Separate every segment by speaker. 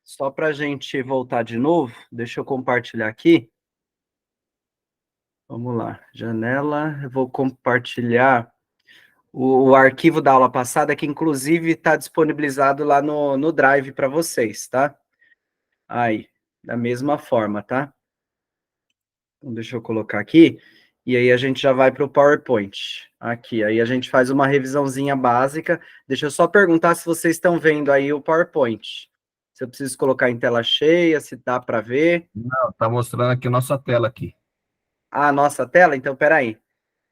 Speaker 1: Só para a gente voltar de novo, deixa eu compartilhar aqui. Vamos lá, janela, eu vou compartilhar o arquivo da aula passada, que inclusive está disponibilizado lá no Drive para vocês, tá? Aí, da mesma forma, tá? Então, deixa eu colocar aqui, e aí a gente já vai para o PowerPoint. Aqui, aí a gente faz uma revisãozinha básica. Deixa eu só perguntar se vocês estão vendo aí o PowerPoint. Se eu preciso colocar em tela cheia, se dá para ver.
Speaker 2: Não, tá mostrando aqui nossa tela aqui.
Speaker 1: Ah, nossa tela? Então, peraí.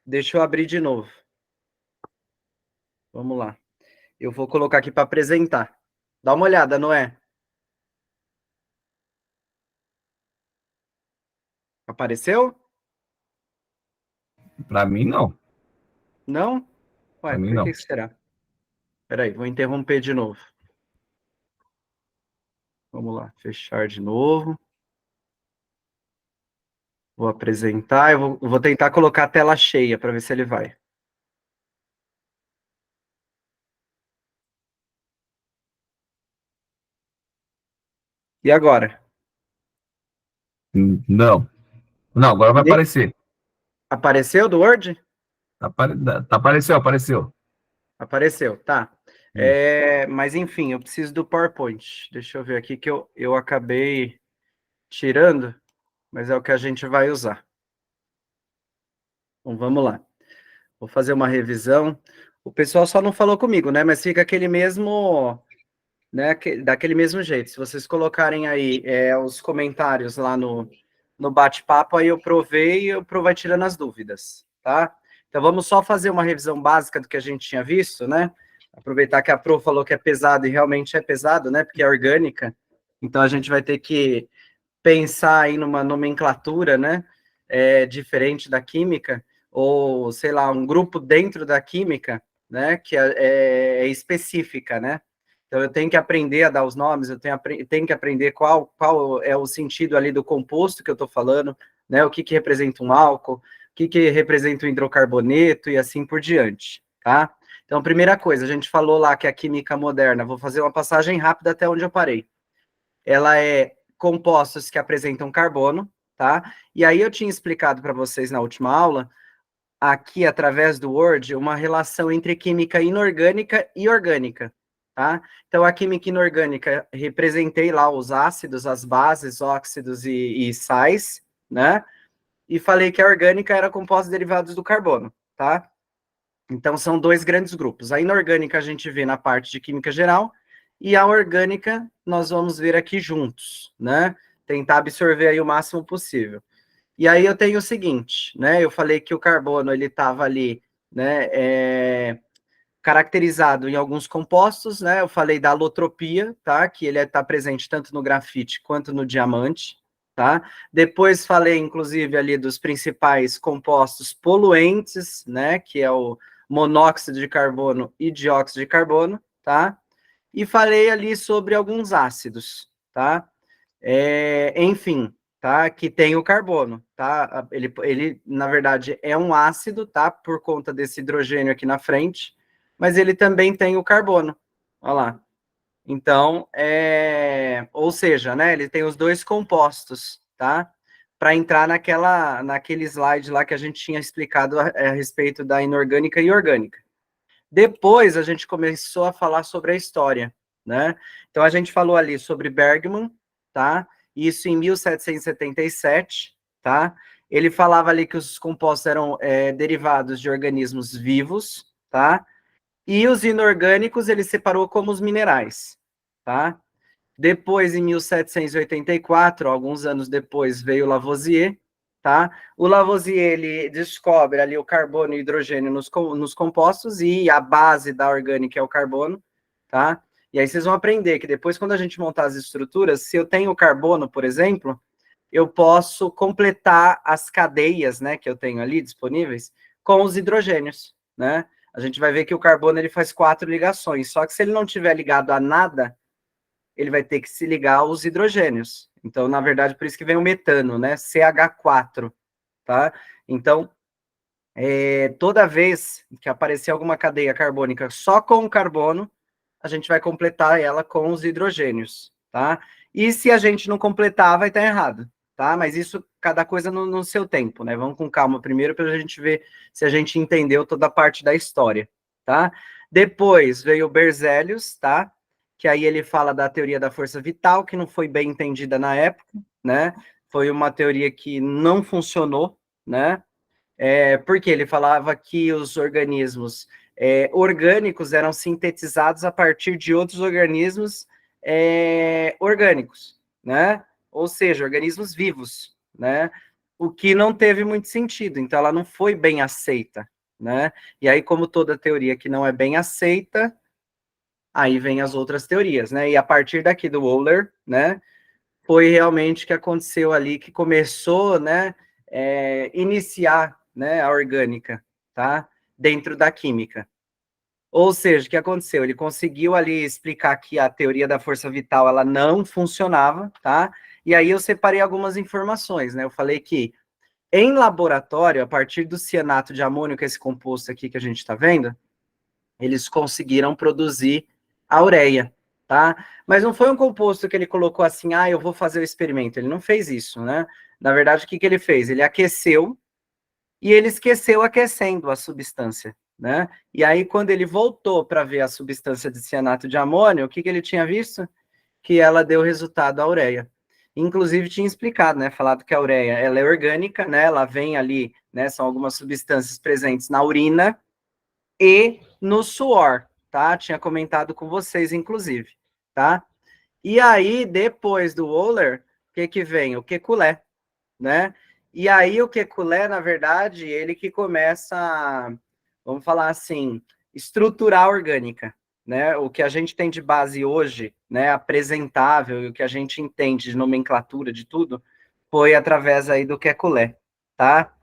Speaker 1: Deixa eu abrir de novo. Vamos lá. Eu vou colocar aqui para apresentar. Dá uma olhada, não é? Apareceu?
Speaker 2: Para mim, não.
Speaker 1: Não? Ué,
Speaker 2: Para mim,
Speaker 1: por que
Speaker 2: não.
Speaker 1: será? Peraí, vou interromper de novo. Vamos lá, fechar de novo. Vou apresentar, eu vou tentar colocar a tela cheia para ver se ele vai. E agora?
Speaker 2: Não. Não, agora vai aparecer.
Speaker 1: Apareceu do Word?
Speaker 2: Apareceu.
Speaker 1: Apareceu, tá.
Speaker 2: Isso.
Speaker 1: Mas enfim, eu preciso do PowerPoint. Deixa eu ver aqui que eu acabei tirando, mas é o que a gente vai usar. Então vamos lá. Vou fazer uma revisão. O pessoal só não falou comigo, né? Mas fica aquele mesmo, né? Daquele mesmo jeito. Se vocês colocarem aí os comentários lá no bate-papo, aí eu provei e o Pro vai tirando as dúvidas, tá? Então vamos só fazer uma revisão básica do que a gente tinha visto, né? Aproveitar que a Pro falou que é pesado e realmente é pesado, né? Porque é orgânica. Então a gente vai ter que pensar aí numa nomenclatura, né? Diferente da química, ou sei lá, um grupo dentro da química, né? Que é específica, né? Então eu tenho que aprender a dar os nomes, tenho que aprender qual é o sentido ali do composto que eu estou falando, né? O que representa um álcool, o que representa um hidrocarboneto e assim por diante, tá? Então, primeira coisa, a gente falou lá que a química moderna, vou fazer uma passagem rápida até onde eu parei. Ela é compostos que apresentam carbono, tá? E aí eu tinha explicado para vocês na última aula, aqui através do Word, uma relação entre química inorgânica e orgânica, tá? Então a química inorgânica, representei lá os ácidos, as bases, óxidos e sais, né? E falei que a orgânica era compostos derivados do carbono, tá? Então, são dois grandes grupos. A inorgânica a gente vê na parte de química geral, e a orgânica nós vamos ver aqui juntos, né? Tentar absorver aí o máximo possível. E aí eu tenho o seguinte, né? Eu falei que o carbono, ele estava ali, né? Caracterizado em alguns compostos, né? Eu falei da alotropia, tá? Que ele está presente tanto no grafite quanto no diamante, tá? Depois falei, inclusive, ali dos principais compostos poluentes, né? Que é o monóxido de carbono e dióxido de carbono, tá? E falei ali sobre alguns ácidos, tá? Enfim, tá? Que tem o carbono, tá? Ele, na verdade, é um ácido, tá? Por conta desse hidrogênio aqui na frente, mas ele também tem o carbono. Olha lá. Então, ou seja, né? Ele tem os dois compostos, tá? Para entrar naquele slide lá que a gente tinha explicado a respeito da inorgânica e orgânica. Depois a gente começou a falar sobre a história, né? Então a gente falou ali sobre Bergman, tá? Isso em 1777, tá? Ele falava ali que os compostos eram derivados de organismos vivos, tá? E os inorgânicos ele separou como os minerais, tá? Depois, em 1784, alguns anos depois, veio Lavoisier, tá? O Lavoisier, ele descobre ali o carbono e o hidrogênio nos compostos, e a base da orgânica é o carbono, tá? E aí vocês vão aprender que depois, quando a gente montar as estruturas, se eu tenho carbono, por exemplo, eu posso completar as cadeias, né, que eu tenho ali disponíveis, com os hidrogênios, né? A gente vai ver que o carbono, ele faz 4 ligações, só que se ele não tiver ligado a nada, ele vai ter que se ligar aos hidrogênios. Então, na verdade, por isso que vem o metano, né? CH4, tá? Então, toda vez que aparecer alguma cadeia carbônica só com o carbono, a gente vai completar ela com os hidrogênios, tá? E se a gente não completar, vai estar errado, tá? Mas isso, cada coisa no seu tempo, né? Vamos com calma primeiro para a gente ver se a gente entendeu toda a parte da história, tá? Depois veio o Berzelius, tá? Que aí ele fala da teoria da força vital, que não foi bem entendida na época, né? Foi uma teoria que não funcionou, né? Porque ele falava que os organismos orgânicos eram sintetizados a partir de outros organismos orgânicos, né? Ou seja, organismos vivos, né? O que não teve muito sentido, então ela não foi bem aceita, né? E aí, como toda teoria que não é bem aceita, aí vem as outras teorias, né? E a partir daqui do Euler, né? Foi realmente o que aconteceu ali, que começou, né, iniciar, né, a orgânica, tá, dentro da química. Ou seja, o que aconteceu? Ele conseguiu ali explicar que a teoria da força vital, ela não funcionava, tá, e aí eu separei algumas informações, né, eu falei que em laboratório, a partir do cianato de amônio, que é esse composto aqui que a gente está vendo, eles conseguiram produzir a ureia, tá? Mas não foi um composto que ele colocou assim, ah, eu vou fazer o experimento. Ele não fez isso, né? Na verdade, o que ele fez? Ele aqueceu e ele esqueceu aquecendo a substância, né? E aí, quando ele voltou para ver a substância de cianato de amônio, o que ele tinha visto? Que ela deu resultado à ureia. Inclusive, tinha explicado, né? Falado que a ureia, ela é orgânica, né? Ela vem ali, né? São algumas substâncias presentes na urina e no suor, tá? Tinha comentado com vocês, inclusive, tá? E aí, depois do Euler, o que que vem? O Kekulé, né? E aí, o Kekulé, na verdade, ele que começa, vamos falar assim, estruturar a orgânica, né? O que a gente tem de base hoje, né, apresentável, e o que a gente entende de nomenclatura de tudo, foi através aí do Kekulé, tá?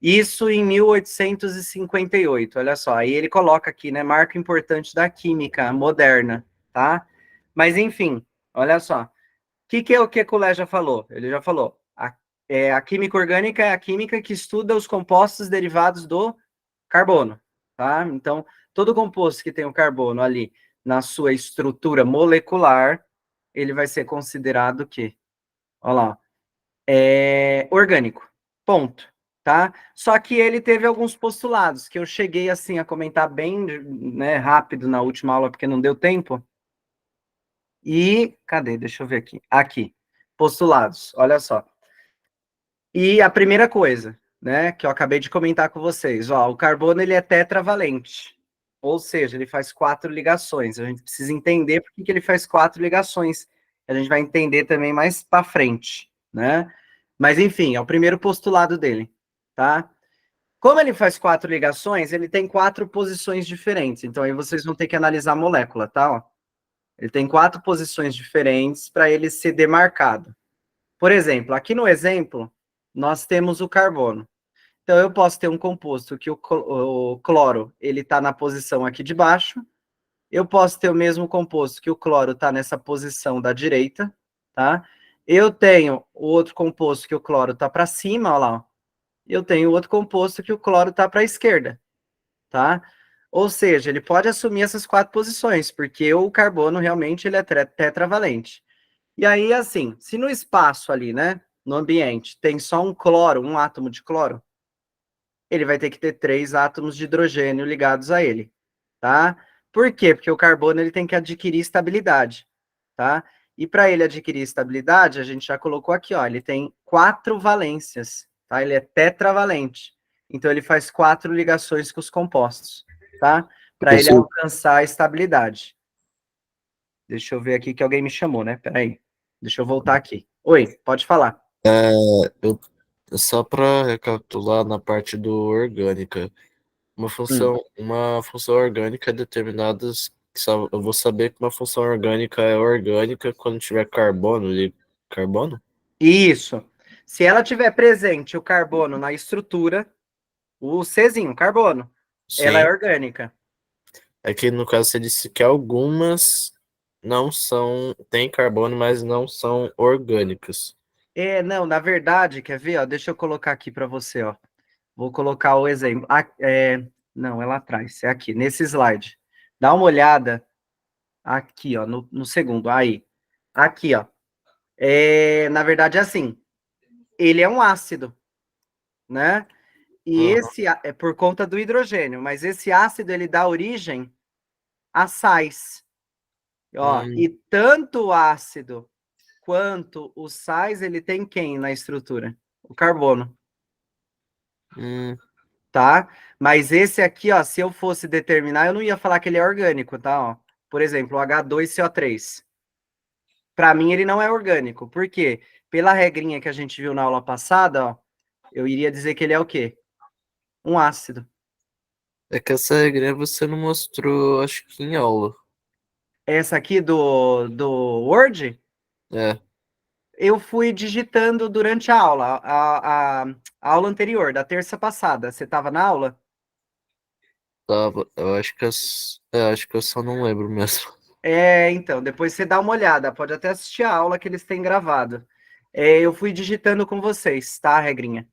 Speaker 1: Isso em 1858, olha só. Aí ele coloca aqui, né, marco importante da química moderna, tá? Mas enfim, olha só. O que é o que o Lé já falou? Ele já falou. A química orgânica é a química que estuda os compostos derivados do carbono, tá? Então, todo composto que tem o carbono ali na sua estrutura molecular, ele vai ser considerado o quê? Olha lá, orgânico. Ponto. Tá? Só que ele teve alguns postulados que eu cheguei assim a comentar bem, né, rápido na última aula porque não deu tempo. E cadê? Deixa eu ver aqui. Aqui. Postulados. Olha só. E a primeira coisa, né, que eu acabei de comentar com vocês, ó, o carbono ele é tetravalente. Ou seja, ele faz 4 ligações. A gente precisa entender por que ele faz 4 ligações. A gente vai entender também mais para frente, né? Mas, enfim, é o primeiro postulado dele, tá? Como ele faz 4 ligações, ele tem 4 posições diferentes. Então, aí vocês vão ter que analisar a molécula, tá? Ó, ele tem 4 posições diferentes para ele ser demarcado. Por exemplo, aqui no exemplo, nós temos o carbono. Então, eu posso ter um composto que o cloro, ele está na posição aqui de baixo. Eu posso ter o mesmo composto que o cloro está nessa posição da direita, tá? Eu tenho o outro composto que o cloro está para cima, olha lá. Eu tenho outro composto que o cloro está para a esquerda, tá? Ou seja, ele pode assumir essas 4 posições, porque o carbono realmente ele é tetravalente. E aí, assim, se no espaço ali, né, no ambiente, tem só um cloro, um átomo de cloro, ele vai ter que ter 3 átomos de hidrogênio ligados a ele, tá? Por quê? Porque o carbono ele tem que adquirir estabilidade, tá? E para ele adquirir estabilidade, a gente já colocou aqui, ó, ele tem 4 valências, tá? Ele é tetravalente. Então ele faz 4 ligações com os compostos, tá? Para ele
Speaker 3: Professor,
Speaker 1: alcançar a estabilidade. Deixa eu ver aqui que alguém me chamou, né? Peraí. Deixa eu voltar aqui. Oi, pode falar.
Speaker 3: eu, só para recapitular na parte do orgânica, uma função orgânica é determinada, eu vou saber que uma função orgânica é orgânica quando tiver carbono e carbono?
Speaker 1: Isso. Se ela tiver presente o carbono na estrutura, o Czinho, carbono, ela é
Speaker 3: Sim.
Speaker 1: orgânica.
Speaker 3: É que no caso você disse que algumas não são, tem carbono, mas não são orgânicas.
Speaker 1: Não, na verdade, quer ver? Ó, deixa eu colocar aqui para você, ó. Vou colocar o exemplo. Não, é lá atrás, é aqui, nesse slide. Dá uma olhada aqui, ó, no segundo. Aí. Aqui, ó. Na verdade, é assim, ele é um ácido, né? E esse é por conta do hidrogênio, mas esse ácido ele dá origem a sais. Ó, e tanto o ácido quanto os sais, ele tem quem na estrutura? O carbono. Tá? Mas esse aqui, ó, se eu fosse determinar, eu não ia falar que ele é orgânico, tá? Ó, por exemplo, o H2CO3. Para mim, ele não é orgânico. Por quê? Pela regrinha que a gente viu na aula passada, ó, eu iria dizer que ele é o quê? Um ácido.
Speaker 3: É que essa regra você não mostrou, acho que em aula.
Speaker 1: Essa aqui do Word,
Speaker 3: É,
Speaker 1: eu fui digitando durante a aula, a aula anterior, da terça passada. Você estava na aula?
Speaker 3: tava. Eu acho que acho que eu só não lembro mesmo.
Speaker 1: Então, depois você dá uma olhada, pode até assistir a aula que eles têm gravado. Eu fui digitando com vocês, tá, a regrinha?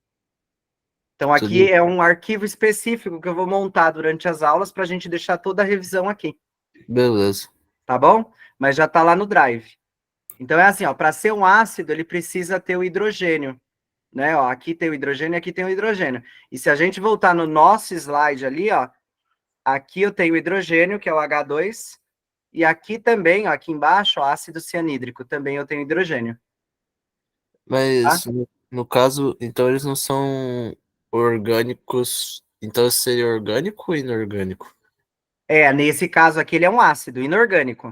Speaker 1: Então, aqui
Speaker 3: Tudo
Speaker 1: é um arquivo específico que eu vou montar durante as aulas para a gente deixar toda a revisão aqui,
Speaker 3: beleza.
Speaker 1: tá bom? Mas já está lá no Drive. Então, é assim, ó, para ser um ácido, ele precisa ter o hidrogênio, né? Ó, aqui tem o hidrogênio e aqui tem o hidrogênio. E se a gente voltar no nosso slide ali, ó, aqui eu tenho o hidrogênio, que é o H2, e aqui também, ó, aqui embaixo, ó, ácido cianídrico, também eu tenho hidrogênio. Tá?
Speaker 3: Mas no caso, então eles não são orgânicos. Então seria orgânico ou inorgânico?
Speaker 1: Nesse caso aqui ele é um ácido inorgânico.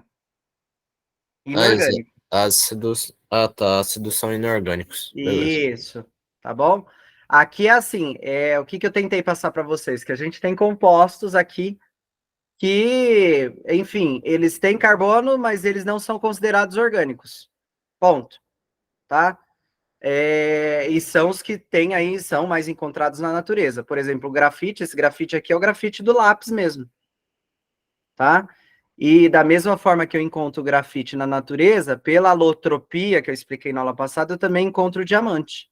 Speaker 3: Ah,
Speaker 1: Inorgânico.
Speaker 3: ácidos. Ah, tá. Ácidos são inorgânicos. Beleza.
Speaker 1: Isso, tá bom? Aqui é assim, o que eu tentei passar para vocês? Que a gente tem compostos aqui que, enfim, eles têm carbono, mas eles não são considerados orgânicos. Ponto. Tá? E são os que tem aí, são mais encontrados na natureza. Por exemplo, o grafite, esse grafite aqui é o grafite do lápis mesmo. Tá? E da mesma forma que eu encontro o grafite na natureza, pela alotropia que eu expliquei na aula passada, eu também encontro o diamante,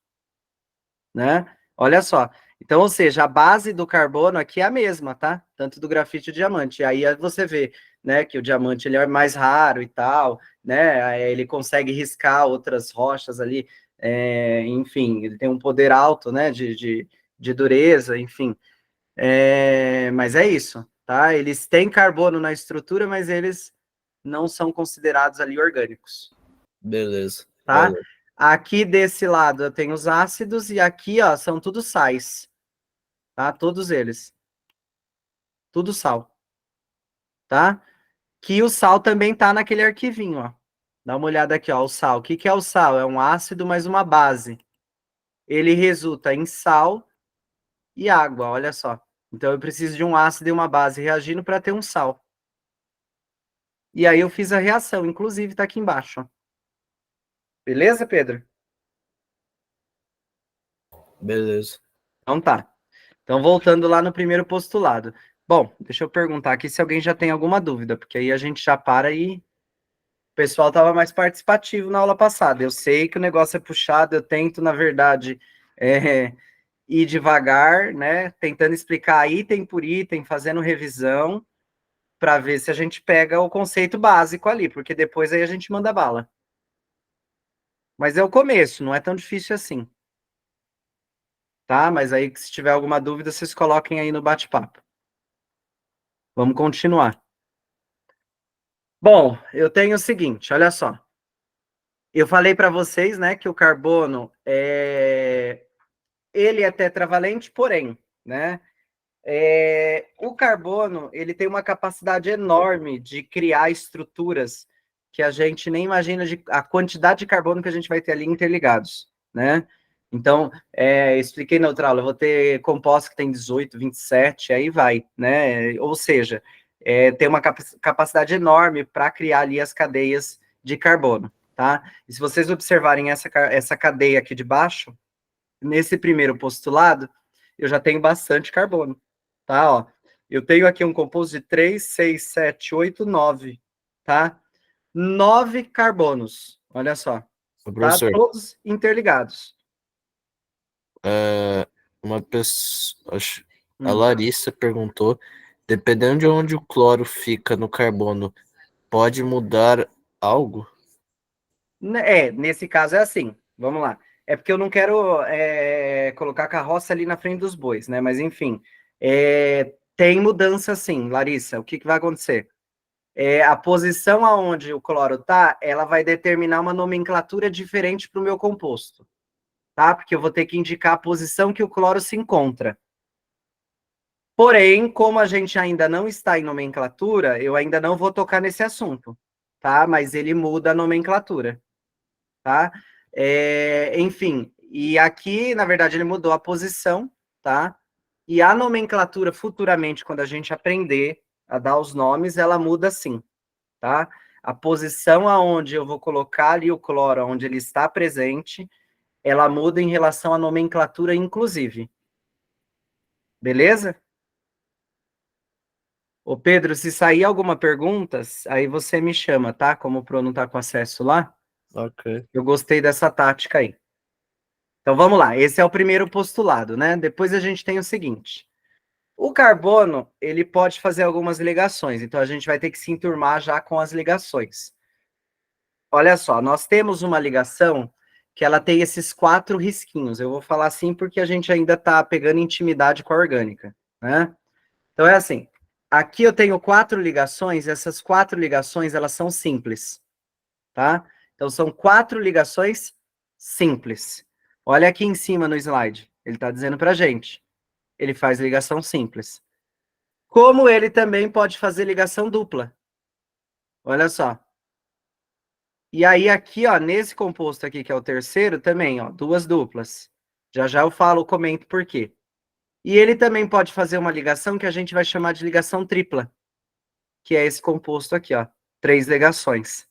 Speaker 1: né? Olha só. Então, ou seja, a base do carbono aqui é a mesma, tá? Tanto do grafite e do diamante. E aí você vê, né, que o diamante ele é mais raro e tal, né? Ele consegue riscar outras rochas ali, enfim, ele tem um poder alto, né, de dureza, enfim. Mas é isso, tá? Eles têm carbono na estrutura, mas eles não são considerados ali orgânicos,
Speaker 3: Beleza.
Speaker 1: tá?
Speaker 3: Valeu.
Speaker 1: Aqui desse lado eu tenho os ácidos e aqui, ó, são tudo sais, tá? Todos eles. Tudo sal, tá? Que o sal também tá naquele arquivinho, ó. Dá uma olhada aqui, ó, o sal. O que que é o sal? É um ácido mais uma base. Ele resulta em sal e água, olha só. Então eu preciso de um ácido e uma base reagindo para ter um sal. E aí eu fiz a reação, inclusive tá aqui embaixo, ó. Beleza, Pedro?
Speaker 3: Beleza.
Speaker 1: Então tá. Então, voltando lá no primeiro postulado. Bom, deixa eu perguntar aqui se alguém já tem alguma dúvida, porque aí a gente já para e o pessoal estava mais participativo na aula passada. Eu sei que o negócio é puxado, eu tento, na verdade, ir devagar, né? Tentando explicar item por item, fazendo revisão, para ver se a gente pega o conceito básico ali, porque depois aí a gente manda bala. Mas é o começo, não é tão difícil assim. Tá? Mas aí, se tiver alguma dúvida, vocês coloquem aí no bate-papo. Vamos continuar. Bom, eu tenho o seguinte, olha só. Eu falei para vocês, né, que o carbono ele é tetravalente, porém, né, o carbono ele tem uma capacidade enorme de criar estruturas que a gente nem imagina a quantidade de carbono que a gente vai ter ali interligados, né? Então, expliquei na outra aula, eu vou ter compostos que tem 18, 27, aí vai, né? Ou seja, tem uma capacidade enorme para criar ali as cadeias de carbono, tá? E se vocês observarem essa cadeia aqui de baixo, nesse primeiro postulado, eu já tenho bastante carbono, tá? Ó, eu tenho aqui um composto de 3, 6, 7, 8, 9, tá? 9 carbonos, olha só, tá?
Speaker 3: Professor,
Speaker 1: Todos interligados.
Speaker 3: uma pessoa. A
Speaker 1: Hum.
Speaker 3: Larissa perguntou: dependendo de onde o cloro fica no carbono, pode mudar algo?
Speaker 1: Nesse caso é assim. Vamos lá. É porque eu não quero colocar a carroça ali na frente dos bois, né? Mas enfim, tem mudança sim, Larissa. O que vai acontecer? A posição aonde o cloro tá, ela vai determinar uma nomenclatura diferente para o meu composto, tá? Porque eu vou ter que indicar a posição que o cloro se encontra. Porém, como a gente ainda não está em nomenclatura, eu ainda não vou tocar nesse assunto, tá? Mas ele muda a nomenclatura, tá? Enfim, e aqui, na verdade, ele mudou a posição, tá? E a nomenclatura, futuramente, quando a gente aprender a dar os nomes, ela muda sim, tá? A posição aonde eu vou colocar ali o cloro, onde ele está presente, ela muda em relação à nomenclatura, inclusive. Beleza? Ô Pedro, se sair alguma pergunta, aí você me chama, tá? Como o Pro não tá com acesso lá,
Speaker 3: Ok.
Speaker 1: eu gostei dessa tática aí. Então vamos lá, esse é o primeiro postulado, né? Depois a gente tem o seguinte: o carbono, ele pode fazer algumas ligações, então a gente vai ter que se enturmar já com as ligações. Olha só, nós temos uma ligação que ela tem esses 4 risquinhos. Eu vou falar assim porque a gente ainda está pegando intimidade com a orgânica, né? Então é assim, aqui eu tenho 4 ligações, essas 4 ligações, elas são simples, tá? Então são 4 ligações simples. Olha aqui em cima no slide, ele está dizendo para a gente, ele faz ligação simples. Como ele também pode fazer ligação dupla. Olha só. E aí aqui, ó, nesse composto aqui, que é o terceiro, também, ó, 2 duplas. Já já eu falo, comento por quê. E ele também pode fazer uma ligação que a gente vai chamar de ligação tripla, que é esse composto aqui, ó, 3 ligações.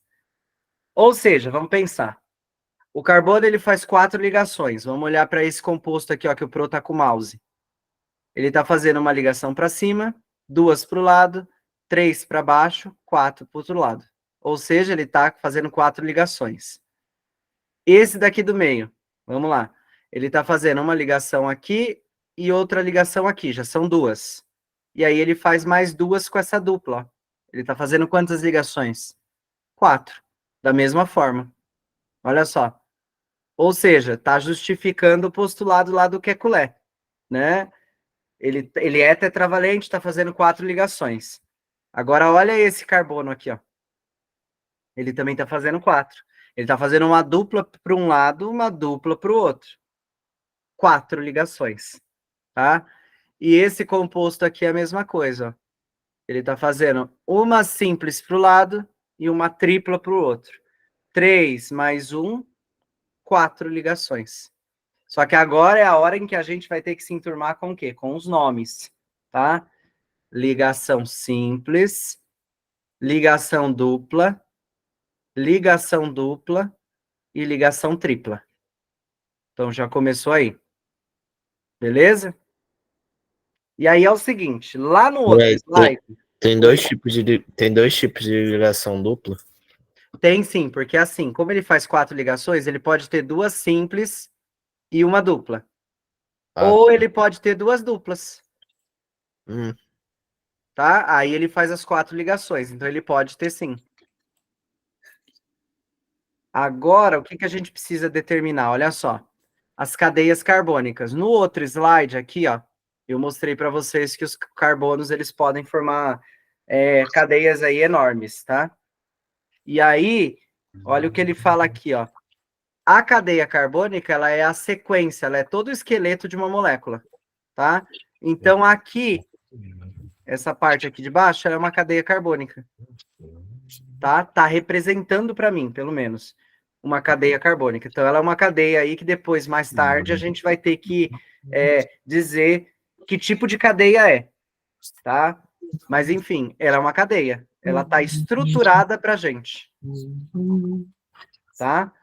Speaker 1: Ou seja, vamos pensar. O carbono, ele faz 4 ligações. Vamos olhar para esse composto aqui, ó, que o Pro tá com o mouse. Ele está fazendo uma ligação para cima, 2 para o lado, 3 para baixo, 4 para o outro lado. Ou seja, ele está fazendo 4 ligações. Esse daqui do meio, vamos lá. Ele está fazendo uma ligação aqui e outra ligação aqui, já são 2. E aí ele faz mais 2 com essa dupla. Ó. Ele está fazendo quantas ligações? 4. Da mesma forma. Olha só. Ou seja, está justificando o postulado lá do Kekulé, né? Ele é tetravalente, está fazendo 4 ligações. Agora, olha esse carbono aqui, ó. Ele também está fazendo 4. Ele está fazendo uma dupla para um lado, uma dupla para o outro. 4 ligações, tá? E esse composto aqui é a mesma coisa, ó. Ele está fazendo uma simples para o lado e uma tripla para o outro. 3 mais 1, 4 ligações. Só que agora é a hora em que a gente vai ter que se enturmar com o quê? Com os nomes, tá? Ligação simples, ligação dupla e ligação tripla. Então já começou aí. Beleza? E aí é o seguinte, lá no outro slide...
Speaker 3: Tem dois tipos de ligação dupla?
Speaker 1: Tem sim, porque assim, como ele faz 4 ligações, ele pode ter 2 simples e uma dupla. Ou ele pode ter 2 duplas. Tá? Aí ele faz as 4 ligações, então ele pode ter sim. Agora, o que a gente precisa determinar? Olha só, as cadeias carbônicas. No outro slide aqui, ó, eu mostrei para vocês que os carbonos eles podem formar cadeias aí enormes, tá? E aí, olha o que ele fala aqui, ó. A cadeia carbônica, ela é a sequência, ela é todo o esqueleto de uma molécula, tá? Então, aqui, essa parte aqui de baixo, ela é uma cadeia carbônica, tá? Tá representando para mim, pelo menos, uma cadeia carbônica. Então, ela é uma cadeia aí que depois, mais tarde, a gente vai ter que dizer que tipo de cadeia é, tá? Mas, enfim, ela é uma cadeia. Ela tá estruturada pra gente, tá?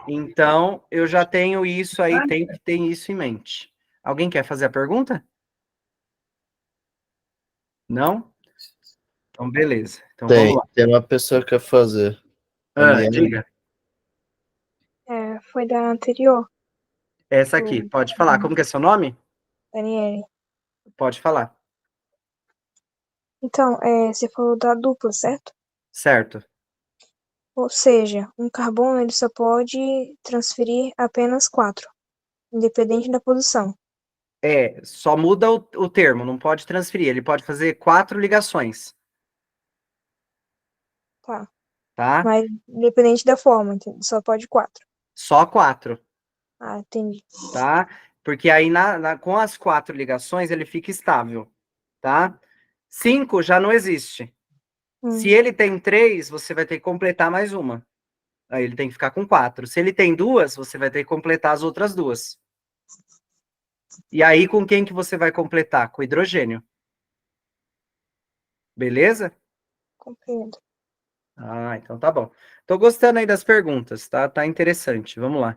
Speaker 1: Então, eu já tenho isso aí, tenho que ter isso em mente. Alguém quer fazer a pergunta? Não? Então, beleza. Então, vamos lá.
Speaker 3: Tem uma pessoa que quer fazer.
Speaker 1: Diga.
Speaker 4: Foi da anterior.
Speaker 1: Essa aqui, pode falar. Como que é seu nome?
Speaker 4: Daniele.
Speaker 1: Pode falar.
Speaker 4: Então, você falou da dupla, certo?
Speaker 1: Certo.
Speaker 4: Ou seja, um carbono ele só pode transferir apenas 4, independente da posição.
Speaker 1: Só muda o termo, não pode transferir. Ele pode fazer 4 ligações,
Speaker 4: Tá.
Speaker 1: tá?
Speaker 4: Mas independente da forma, só pode 4.
Speaker 1: Só 4,
Speaker 4: Ah, entendi.
Speaker 1: tá? Porque aí com as 4 ligações ele fica estável, tá? 5 já não existe. Se ele tem 3, você vai ter que completar mais uma. Aí ele tem que ficar com 4. Se ele tem 2, você vai ter que completar as outras 2. E aí, com quem que você vai completar? Com hidrogênio. Beleza?
Speaker 4: Compreendo.
Speaker 1: Ah, então tá bom. Tô gostando aí das perguntas, tá? Tá interessante. Vamos lá.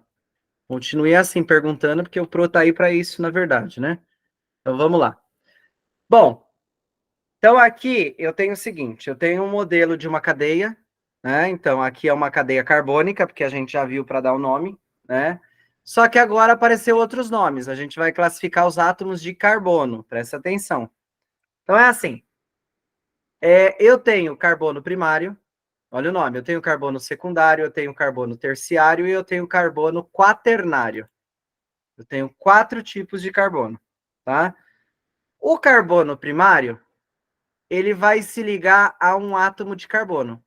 Speaker 1: Continue assim perguntando, porque o Pro tá aí para isso, na verdade, né? Então vamos lá. Bom, então aqui eu tenho o seguinte, eu tenho um modelo de uma cadeia, né? Então aqui é uma cadeia carbônica, porque a gente já viu para dar o nome, né? Só que agora apareceu outros nomes. A gente vai classificar os átomos de carbono. Presta atenção. Então é assim. Eu tenho carbono primário. Olha o nome. Eu tenho carbono secundário, eu tenho carbono terciário e eu tenho carbono quaternário. Eu tenho 4 tipos de carbono, tá? O carbono primário, ele vai se ligar a um átomo de carbono.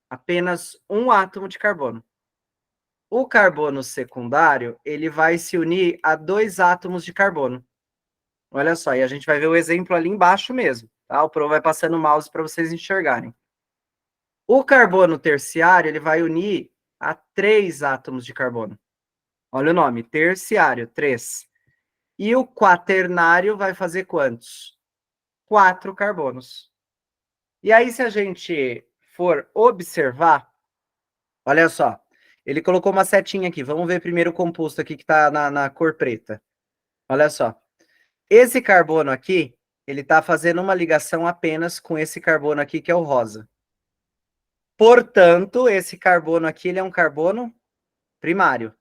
Speaker 1: Apenas um átomo de carbono. O carbono secundário, ele vai se unir a 2 átomos de carbono. Olha só, e a gente vai ver o exemplo ali embaixo mesmo, tá? O Pro vai passando o mouse para vocês enxergarem. O carbono terciário, ele vai unir a 3 átomos de carbono. Olha o nome, terciário, 3. E o quaternário vai fazer quantos? 4 carbonos. E aí, se a gente for observar, olha só, ele colocou uma setinha aqui. Vamos ver primeiro o composto aqui que está na cor preta. Olha só. Esse carbono aqui, ele está fazendo uma ligação apenas com esse carbono aqui, que é o rosa. Portanto, esse carbono aqui, ele é um carbono primário.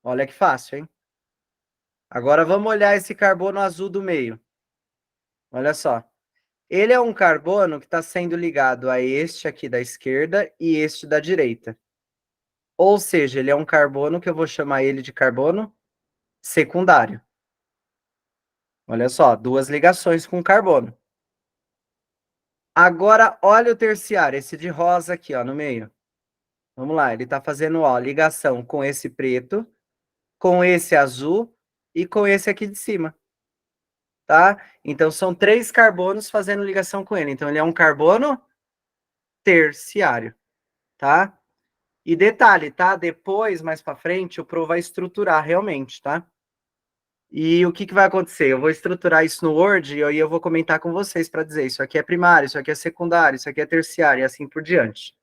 Speaker 1: Olha que fácil, hein? Agora vamos olhar esse carbono azul do meio. Olha só. Ele é um carbono que está sendo ligado a este aqui da esquerda e este da direita. Ou seja, ele é um carbono que eu vou chamar ele de carbono secundário. Olha só, 2 ligações com carbono. Agora, olha o terciário, esse de rosa aqui, ó, no meio. Vamos lá, ele está fazendo, ó, ligação com esse preto, com esse azul e com esse aqui de cima. Tá? Então, são 3 carbonos fazendo ligação com ele. Então, ele é um carbono terciário, tá? E detalhe, tá? Depois, mais para frente, o Pro vai estruturar realmente, tá? E o que vai acontecer? Eu vou estruturar isso no Word e aí eu vou comentar com vocês para dizer isso aqui é primário, isso aqui é secundário, isso aqui é terciário e assim por diante,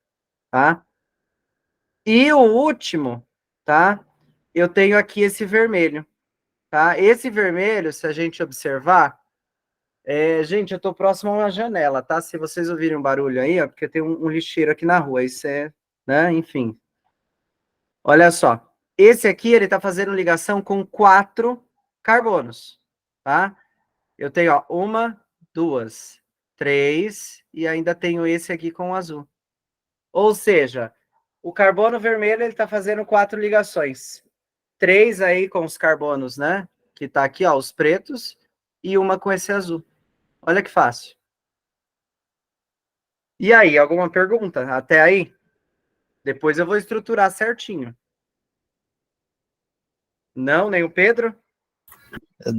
Speaker 1: tá? E o último, tá? Eu tenho aqui esse vermelho, tá? Esse vermelho, se a gente observar, gente, eu tô próximo a uma janela, tá? Se vocês ouvirem um barulho aí, ó, porque tem um lixeiro aqui na rua, isso é, né? Enfim. Olha só. Esse aqui, ele tá fazendo ligação com 4 carbonos, tá? Eu tenho, ó, 1, 2, 3, e ainda tenho esse aqui com o azul. Ou seja, o carbono vermelho, ele tá fazendo 4 ligações. 3 aí com os carbonos, né? Que tá aqui, ó, os pretos, e uma com esse azul. Olha que fácil. E aí, alguma pergunta até aí? Depois eu vou estruturar certinho. Não, nem o Pedro?
Speaker 3: Eu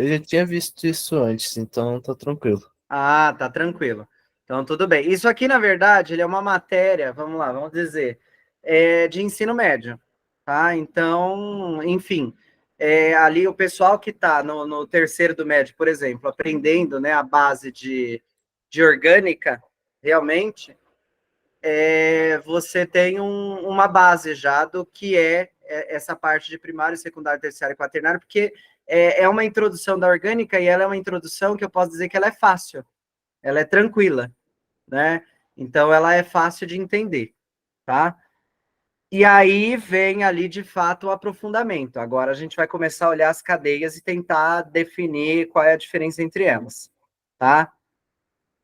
Speaker 3: já tinha visto isso antes, então tá tranquilo.
Speaker 1: Ah, tá tranquilo. Então, tudo bem. Isso aqui, na verdade, ele é uma matéria, vamos lá, vamos dizer, de ensino médio, tá? Então, enfim, ali o pessoal que está no terceiro do médio, por exemplo, aprendendo, né, a base de orgânica, realmente, você tem uma base já do que é essa parte de primário, secundário, terciário e quaternário, porque é uma introdução da orgânica e ela é uma introdução que eu posso dizer que ela é fácil, ela é tranquila, né? Então, ela é fácil de entender, tá? E aí vem ali, de fato, o aprofundamento. Agora a gente vai começar a olhar as cadeias e tentar definir qual é a diferença entre elas, tá?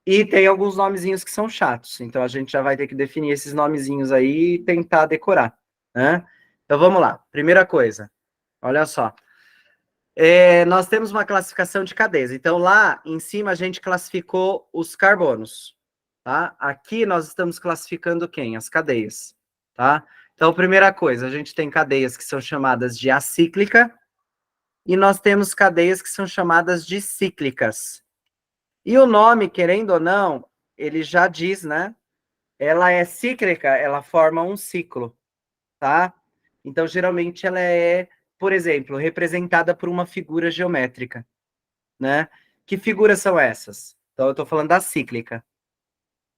Speaker 1: E tem alguns nomezinhos que são chatos, então a gente já vai ter que definir esses nomezinhos aí e tentar decorar, né? Então vamos lá. Primeira coisa, olha só. Nós temos uma classificação de cadeias. Então lá em cima a gente classificou os carbonos, tá? Aqui nós estamos classificando quem? As cadeias, tá? Então, primeira coisa, a gente tem cadeias que são chamadas de acíclica e nós temos cadeias que são chamadas de cíclicas. E o nome, querendo ou não, ele já diz, né? Ela é cíclica, ela forma um ciclo, tá? Então, geralmente, ela é, por exemplo, representada por uma figura geométrica, né? Que figuras são essas? Então, eu estou falando da cíclica.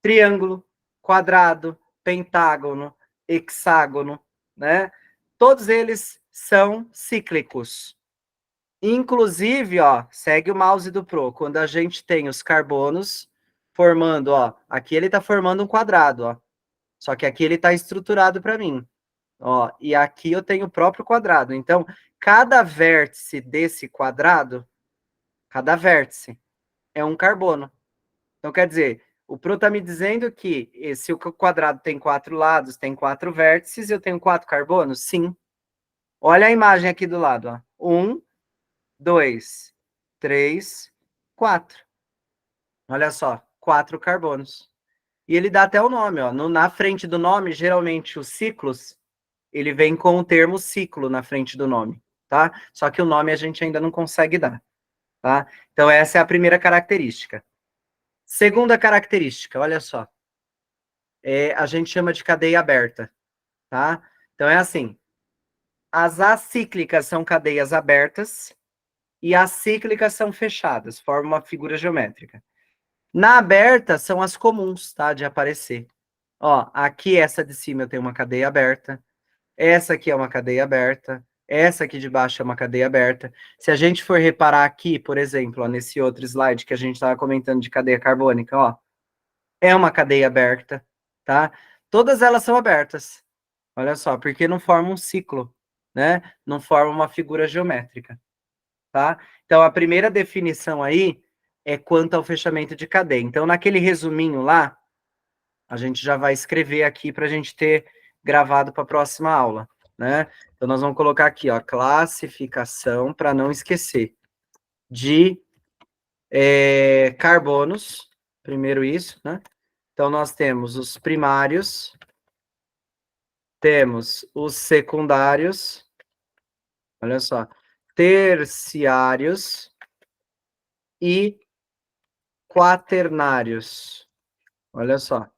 Speaker 1: Triângulo, quadrado, pentágono, hexágono, né? Todos eles são cíclicos. Inclusive, ó, segue o mouse do Pro. Quando a gente tem os carbonos formando, ó, aqui ele está formando um quadrado, ó. Só que aqui ele está estruturado para mim. Ó, e aqui eu tenho o próprio quadrado. Então, cada vértice desse quadrado, cada vértice é um carbono. Então, quer dizer, o Pro está me dizendo que se o quadrado tem 4 lados, tem 4 vértices, eu tenho 4 carbonos? Sim. Olha a imagem aqui do lado, ó. 1, 2, 3, 4. Olha só, 4 carbonos. E ele dá até o nome, ó. Na frente do nome, geralmente os ciclos, ele vem com o termo ciclo na frente do nome, tá? Só que o nome a gente ainda não consegue dar, tá? Então essa é a primeira característica. Segunda característica, olha só. A gente chama de cadeia aberta, tá? Então é assim, as acíclicas são cadeias abertas e as cíclicas são fechadas, formam uma figura geométrica. Na aberta são as comuns, tá? De aparecer. Ó, aqui essa de cima eu tenho uma cadeia aberta, essa aqui é uma cadeia aberta, essa aqui de baixo é uma cadeia aberta. Se a gente for reparar aqui, por exemplo, ó, nesse outro slide que a gente estava comentando de cadeia carbônica, ó, é uma cadeia aberta, tá? Todas elas são abertas. Olha só, porque não forma um ciclo, né? Não forma uma figura geométrica, tá? Então, a primeira definição aí é quanto ao fechamento de cadeia. Então, naquele resuminho lá, a gente já vai escrever aqui para a gente ter gravado para a próxima aula, né? Então, nós vamos colocar aqui, ó, classificação, para não esquecer, de carbonos, primeiro isso, né? Então, nós temos os primários, temos os secundários, olha só, terciários e quaternários, olha só.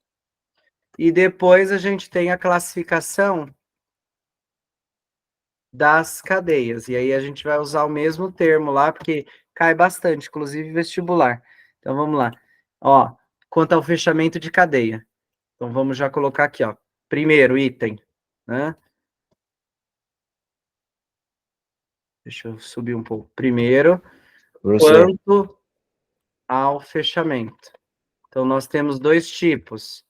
Speaker 1: E depois a gente tem a classificação das cadeias, e aí a gente vai usar o mesmo termo lá, porque cai bastante, inclusive vestibular. Então, vamos lá. Ó, quanto ao fechamento de cadeia. Então, vamos já colocar aqui, ó. Primeiro item, né? Deixa eu subir um pouco. Primeiro, quanto ao fechamento. Então, nós temos dois tipos.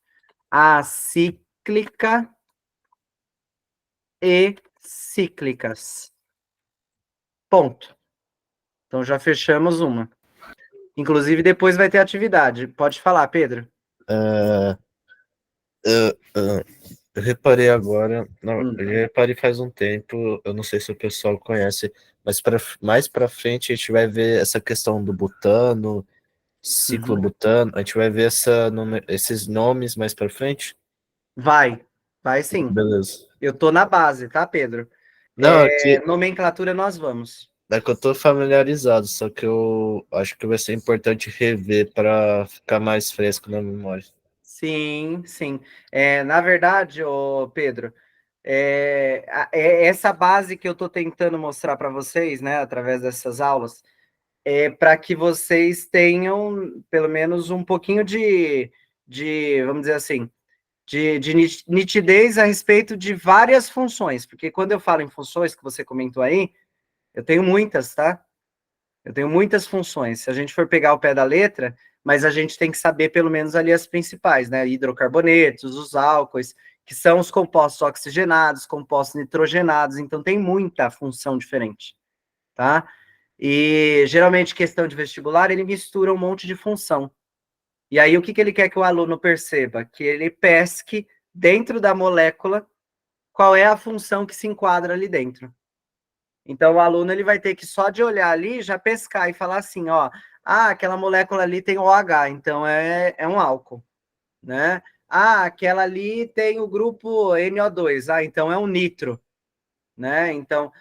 Speaker 1: A cíclica e cíclicas. Ponto. Então, já fechamos uma. Inclusive, depois vai ter atividade. Pode falar, Pedro.
Speaker 3: Eu reparei agora, não, eu já reparei faz um tempo, eu não sei se o pessoal conhece, mas mais para frente a gente vai ver essa questão do butano, ciclobutano, a gente vai ver esses nomes mais para frente?
Speaker 1: Vai sim.
Speaker 3: Beleza.
Speaker 1: Eu tô na base, tá, Pedro?
Speaker 3: Não,
Speaker 1: Nomenclatura nós vamos.
Speaker 3: é que eu tô familiarizado, só que eu acho que vai ser importante rever para ficar mais fresco na memória.
Speaker 1: Sim, sim. Na verdade, ô Pedro, essa base que eu estou tentando mostrar para vocês, né, através dessas aulas, é para que vocês tenham, pelo menos, um pouquinho vamos dizer assim, de nitidez a respeito de várias funções, porque quando eu falo em funções, que você comentou aí, eu tenho muitas, tá? Eu tenho muitas funções. Se a gente for pegar o pé da letra, mas a gente tem que saber pelo menos ali as principais, né? Hidrocarbonetos, os álcoois, que são os compostos oxigenados, compostos nitrogenados, então tem muita função diferente, tá? E geralmente questão de vestibular, ele mistura um monte de função, E aí, o que ele quer que o aluno perceba? Que ele pesque dentro da molécula qual é a função que se enquadra ali dentro. Então, o aluno ele vai ter que, só de olhar ali, já pescar e falar assim, ó, aquela molécula ali tem OH, então é um álcool, né? Aquela ali tem o grupo NO2, então é um nitro, né? Então,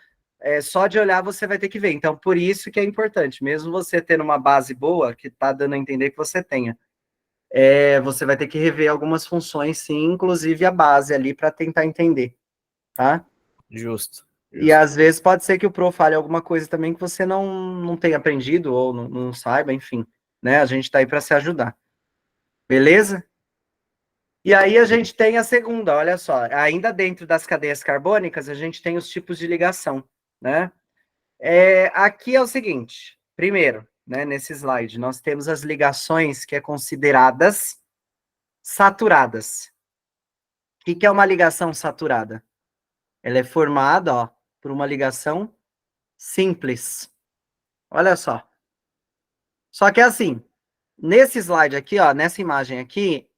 Speaker 1: só de olhar você vai ter que ver. Então, por isso que é importante, mesmo você tendo uma base boa, que está dando a entender que você tenha, você vai ter que rever algumas funções, sim, inclusive a base ali, para tentar entender, tá?
Speaker 3: Justo.
Speaker 1: E às vezes pode ser que o Pro fale alguma coisa também que você não tenha aprendido ou não saiba, enfim, né? A gente está aí para se ajudar. Beleza? E aí a gente tem a segunda, olha só, ainda dentro das cadeias carbônicas, a gente tem os tipos de ligação, né? Aqui é o seguinte, primeiro, né, nesse slide, nós temos as ligações que é consideradas saturadas. O que é uma ligação saturada? Ela é formada, ó, por uma ligação simples. Olha só. Só que assim, nesse slide aqui, ó, nessa imagem aqui,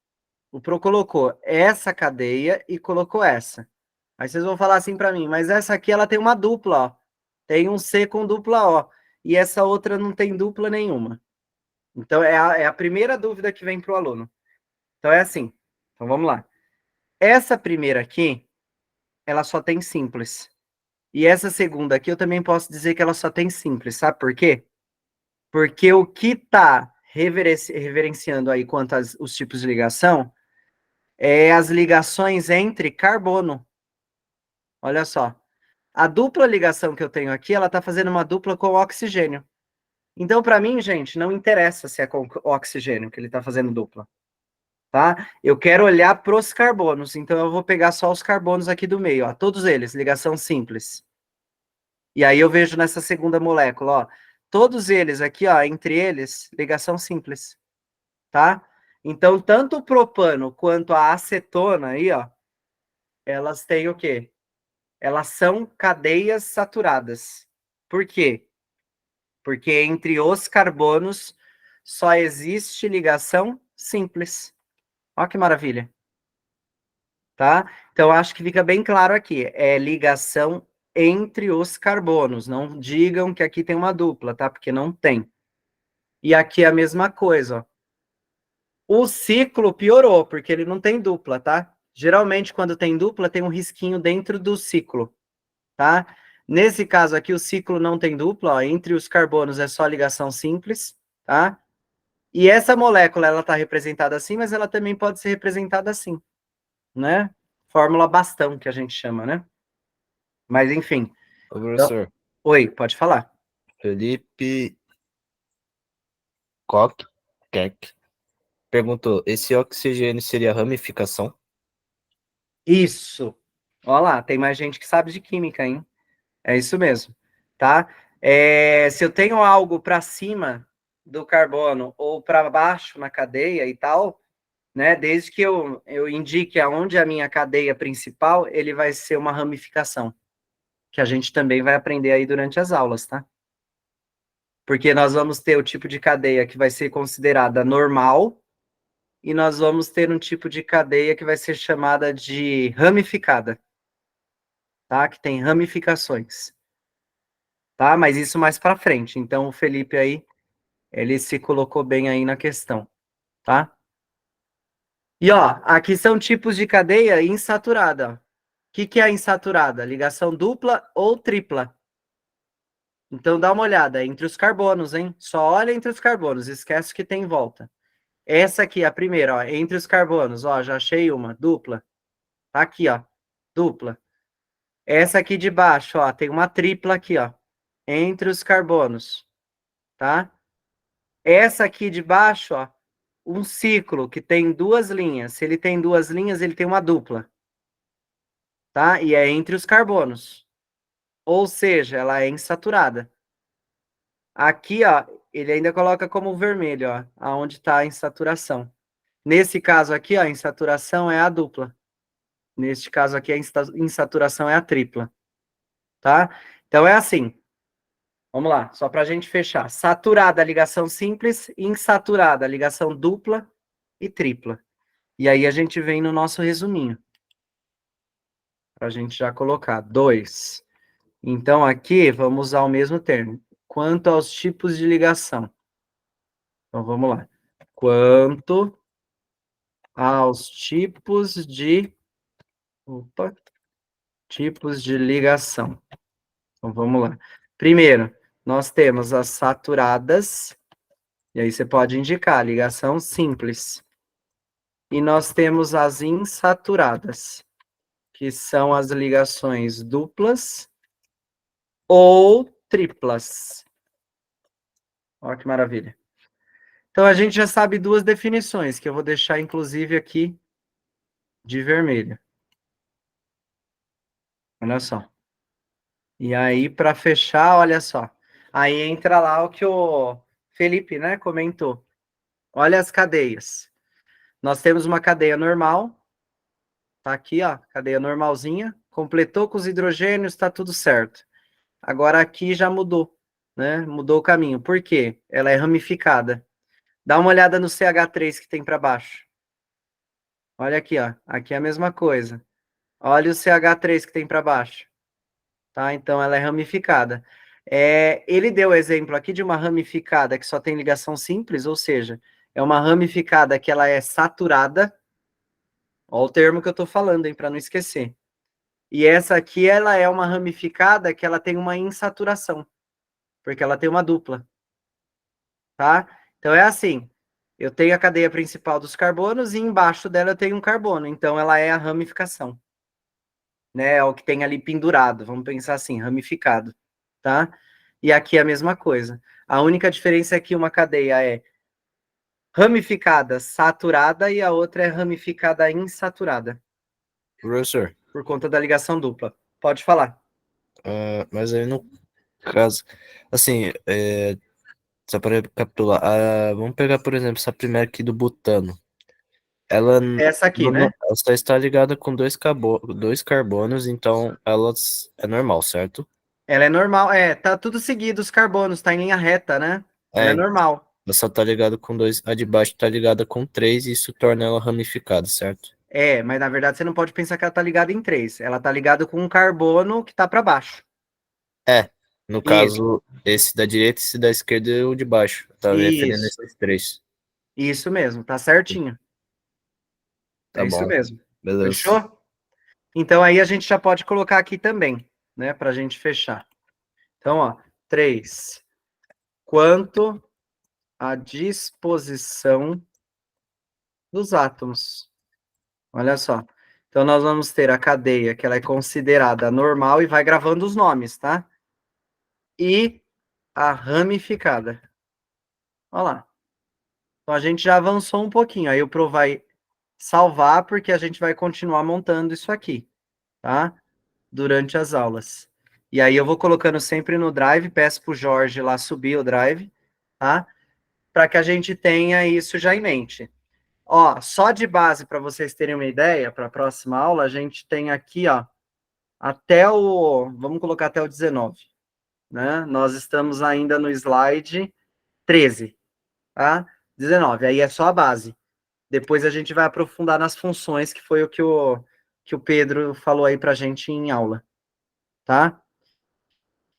Speaker 1: o Pro colocou essa cadeia e colocou essa. Aí vocês vão falar assim para mim, mas essa aqui ela tem uma dupla, ó. Tem um C com dupla O. E essa outra não tem dupla nenhuma. Então, é a primeira dúvida que vem para o aluno. Então, é assim. Então, vamos lá. Essa primeira aqui, ela só tem simples. E essa segunda aqui, eu também posso dizer que ela só tem simples. Sabe por quê? Porque o que está reverenciando aí quanto aos tipos de ligação é as ligações entre carbono. Olha só. A dupla ligação que eu tenho aqui, ela está fazendo uma dupla com oxigênio. Então, para mim, gente, não interessa se é com oxigênio que ele está fazendo dupla. Tá? Eu quero olhar para os carbonos. Então, eu vou pegar só os carbonos aqui do meio. Ó, todos eles, ligação simples. E aí eu vejo nessa segunda molécula, ó, todos eles aqui, ó, entre eles, ligação simples, tá? Então, tanto o propano quanto a acetona aí, ó, elas têm o quê? Elas são cadeias saturadas. Por quê? Porque entre os carbonos só existe ligação simples. Olha que maravilha. Tá? Então, acho que fica bem claro aqui. É ligação entre os carbonos. Não digam que aqui tem uma dupla, tá? Porque não tem. E aqui é a mesma coisa, ó. O ciclo piorou, porque ele não tem dupla, tá? Geralmente, quando tem dupla, tem um risquinho dentro do ciclo, tá? Nesse caso aqui, o ciclo não tem dupla, ó. Entre os carbonos é só ligação simples, tá? E essa molécula, ela tá representada assim, mas ela também pode ser representada assim, né? Fórmula bastão, que a gente chama, né? Mas, enfim.
Speaker 3: Ô, professor,
Speaker 1: Oi, pode falar.
Speaker 3: Felipe Koch, Keck, perguntou, esse oxigênio seria ramificação?
Speaker 1: Isso. Olha lá, tem mais gente que sabe de química, hein? É isso mesmo, tá? Se eu tenho algo para cima do carbono ou para baixo na cadeia e tal, né? Desde que eu indique aonde é a minha cadeia principal, ele vai ser uma ramificação, que a gente também vai aprender aí durante as aulas, tá? Porque nós vamos ter o tipo de cadeia que vai ser considerada normal e nós vamos ter um tipo de cadeia que vai ser chamada de ramificada, tá? Que tem ramificações, tá? Mas isso mais para frente. Então, o Felipe aí, ele se colocou bem aí na questão, tá? E, ó, aqui são tipos de cadeia insaturada. O que é a insaturada? Ligação dupla ou tripla. Então, dá uma olhada entre os carbonos, hein? Só olha entre os carbonos, esquece que tem em volta. Essa aqui, a primeira, ó, entre os carbonos, ó, já achei uma, dupla. Tá aqui, ó, dupla. Essa aqui de baixo, ó, tem uma tripla aqui, ó, entre os carbonos, tá? Essa aqui de baixo, ó, um ciclo que tem duas linhas. Se ele tem duas linhas, ele tem uma dupla, tá? E é entre os carbonos. Ou seja, ela é insaturada. Aqui, ó, ele ainda coloca como vermelho, ó, aonde está a insaturação. Nesse caso aqui, ó, a insaturação é a dupla. Neste caso aqui, a insaturação é a tripla, tá? Então, é assim. Vamos lá, só para a gente fechar. Saturada, ligação simples. Insaturada, ligação dupla. e tripla. E aí a gente vem no nosso resuminho. Para a gente já colocar 2. Então, aqui, vamos usar o mesmo termo. Quanto aos tipos de ligação. Então, vamos lá. Quanto aos tipos de... Opa. Tipos de ligação. Então, vamos lá. Primeiro, nós temos as saturadas. E aí você pode indicar ligação simples. E nós temos as insaturadas, que são as ligações duplas ou triplas. Olha que maravilha. Então, a gente já sabe duas definições, que eu vou deixar, inclusive, aqui de vermelho. Olha só. E aí, para fechar, olha só. Aí entra lá o que o Felipe, né, comentou. Olha as cadeias. Nós temos uma cadeia normal. Tá aqui, ó, cadeia normalzinha. Completou com os hidrogênios, tá tudo certo. Agora aqui já mudou, né? Mudou o caminho. Por quê? Ela é ramificada. Dá uma olhada no CH3 que tem para baixo. Olha aqui, ó. Aqui é a mesma coisa. Olha o CH3 que tem para baixo. Tá? Então ela é ramificada. Ele deu o exemplo aqui de uma ramificada que só tem ligação simples, ou seja, é uma ramificada que ela é saturada. Olha o termo que eu estou falando, hein, para não esquecer. E essa aqui, ela é uma ramificada que ela tem uma insaturação, porque ela tem uma dupla. Tá? Então é assim, eu tenho a cadeia principal dos carbonos e embaixo dela eu tenho um carbono, então ela é a ramificação. Né? É o que tem ali pendurado, vamos pensar assim, ramificado, tá? E aqui é a mesma coisa. A única diferença é que uma cadeia é ramificada saturada e a outra é ramificada insaturada.
Speaker 3: Professor,
Speaker 1: Por conta da ligação dupla. Pode falar.
Speaker 3: mas aí no caso, assim, só para recapitular, vamos pegar, por exemplo, essa primeira aqui do butano. Ela,
Speaker 1: Essa aqui, né?
Speaker 3: ela só está ligada com dois carbonos, então ela é normal, certo?
Speaker 1: Ela é normal, tá tudo seguido, os carbonos, tá em linha reta, né? Ela é
Speaker 3: É,
Speaker 1: normal.
Speaker 3: ela só está ligada com dois, a de baixo está ligada com três, e isso torna ela ramificada, certo?
Speaker 1: Mas na verdade você não pode pensar que ela tá ligada em 3. Ela tá ligada com um carbono que tá para baixo.
Speaker 3: No
Speaker 1: Isso,
Speaker 3: caso, esse da direita e esse da esquerda é o de baixo. Tá me referindo a
Speaker 1: isso,
Speaker 3: esses três.
Speaker 1: isso mesmo, tá certinho. É
Speaker 3: Tá
Speaker 1: isso
Speaker 3: bom,
Speaker 1: mesmo.
Speaker 3: beleza.
Speaker 1: Fechou? Então aí a gente já pode colocar aqui também, né, pra gente fechar. Então, ó, 3. Quanto à disposição dos átomos. Olha só. Então, nós vamos ter a cadeia, que ela é considerada normal, e vai gravando os nomes, tá? E a ramificada. Olha lá. Então, a gente já avançou um pouquinho. Aí o Pro vai salvar, porque a gente vai continuar montando isso aqui, tá? Durante as aulas. E aí eu vou colocando sempre no Drive, peço pro Jorge lá subir o Drive, tá? Para que a gente tenha isso já em mente. Ó, só de base, para vocês terem uma ideia, para a próxima aula, a gente tem aqui, ó, vamos colocar até o 19, né? Nós estamos ainda no slide 13, tá? 19, aí é só a base. Depois a gente vai aprofundar nas funções, que foi o que o Pedro falou aí pra gente em aula, tá?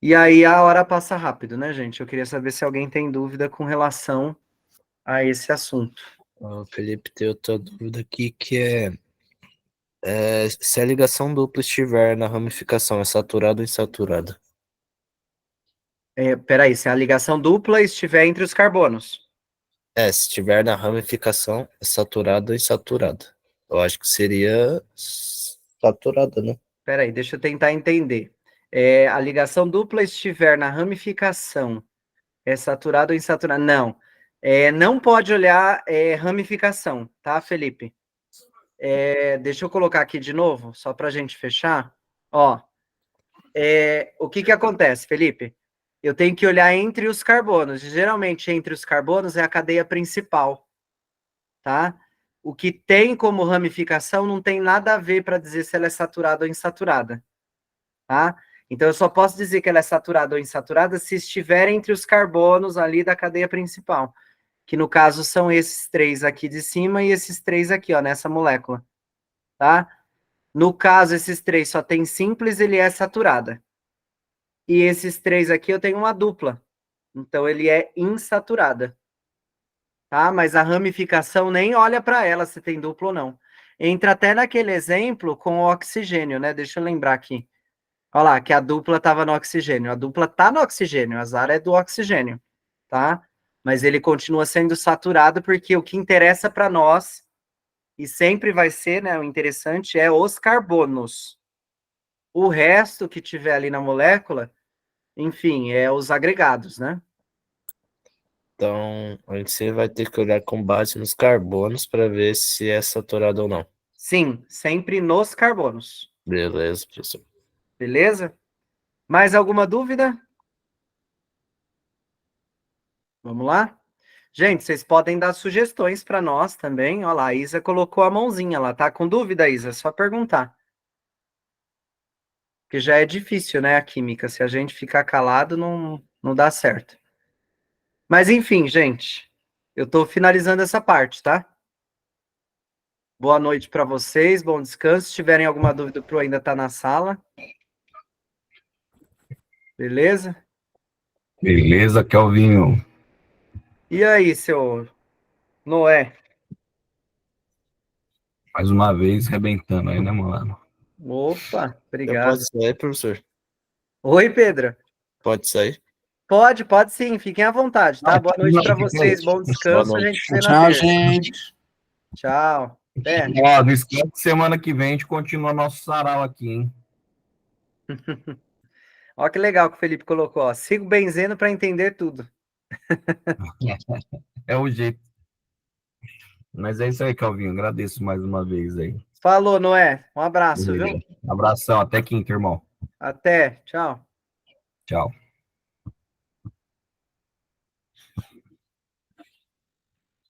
Speaker 1: E aí a hora passa rápido, né, gente? Eu queria saber se alguém tem dúvida com relação a esse assunto.
Speaker 3: O Felipe tem outra dúvida aqui, que se a ligação dupla estiver na ramificação, é saturada ou insaturada?
Speaker 1: Peraí, se a ligação dupla estiver entre os carbonos.
Speaker 3: Se estiver na ramificação, é saturada ou insaturada? Eu acho que seria saturada, né?
Speaker 1: Peraí, deixa eu tentar entender. A ligação dupla estiver na ramificação, é saturado ou insaturado? Não. Não pode olhar ramificação, tá, Felipe? Deixa eu colocar aqui de novo, só para a gente fechar. Ó, o que acontece, Felipe? Eu tenho que olhar entre os carbonos. Geralmente, entre os carbonos é a cadeia principal, tá? O que tem como ramificação não tem nada a ver para dizer se ela é saturada ou insaturada, tá? Então, eu só posso dizer que ela é saturada ou insaturada se estiver entre os carbonos ali da cadeia principal, que no caso são esses 3 aqui de cima e esses 3 aqui, ó, nessa molécula, tá? No caso, esses 3 só tem simples, ele é saturada. E esses 3 aqui eu tenho uma dupla, então ele é insaturada. Tá? Mas a ramificação nem olha para ela se tem duplo ou não. Entra até naquele exemplo com o oxigênio, né? Deixa eu lembrar aqui. Olha lá, que a dupla estava no oxigênio. A dupla está no oxigênio, o azar é do oxigênio, tá? Mas ele continua sendo saturado porque o que interessa para nós, e sempre vai ser, né? O interessante é os carbonos. O resto que tiver ali na molécula, enfim, é os agregados, né?
Speaker 3: Então, a gente sempre vai ter que olhar com base nos carbonos para ver se é saturado ou não.
Speaker 1: Sim, sempre nos carbonos.
Speaker 3: Beleza, professor.
Speaker 1: Beleza? Mais alguma dúvida? Vamos lá? Gente, vocês podem dar sugestões para nós também. Olha lá, a Isa colocou a mãozinha lá. Tá com dúvida, Isa? É só perguntar. Porque já é difícil, né, a química. Se a gente ficar calado, não dá certo. Mas enfim, gente, eu estou finalizando essa parte, tá? Boa noite para vocês, bom descanso. Se tiverem alguma dúvida, o Pro ainda está na sala. Beleza?
Speaker 2: Beleza, Kelvinho.
Speaker 1: E aí, seu Noé?
Speaker 2: Mais uma vez, arrebentando aí, né, mano?
Speaker 1: Opa,
Speaker 3: Eu
Speaker 1: obrigado.
Speaker 3: posso sair, professor?
Speaker 1: Oi, Pedro.
Speaker 3: Pode sair?
Speaker 1: Pode sim, fiquem à vontade, tá? Boa noite para vocês, bom descanso, a
Speaker 3: Boa
Speaker 1: gente se vê na
Speaker 5: Tchau,
Speaker 1: terça.
Speaker 5: gente.
Speaker 1: Tchau. Até.
Speaker 2: Ó, não esquece que semana que vem a gente continua nosso sarau aqui, hein?
Speaker 1: Olha que legal que o Felipe colocou, ó. Sigo benzendo para entender tudo.
Speaker 2: É o jeito. Mas é isso aí, Kelvinho. Agradeço mais uma vez aí.
Speaker 1: Falou, Noé. Um abraço, viu?
Speaker 2: Abração, até quinta, irmão.
Speaker 1: Até. Tchau.
Speaker 2: Tchau.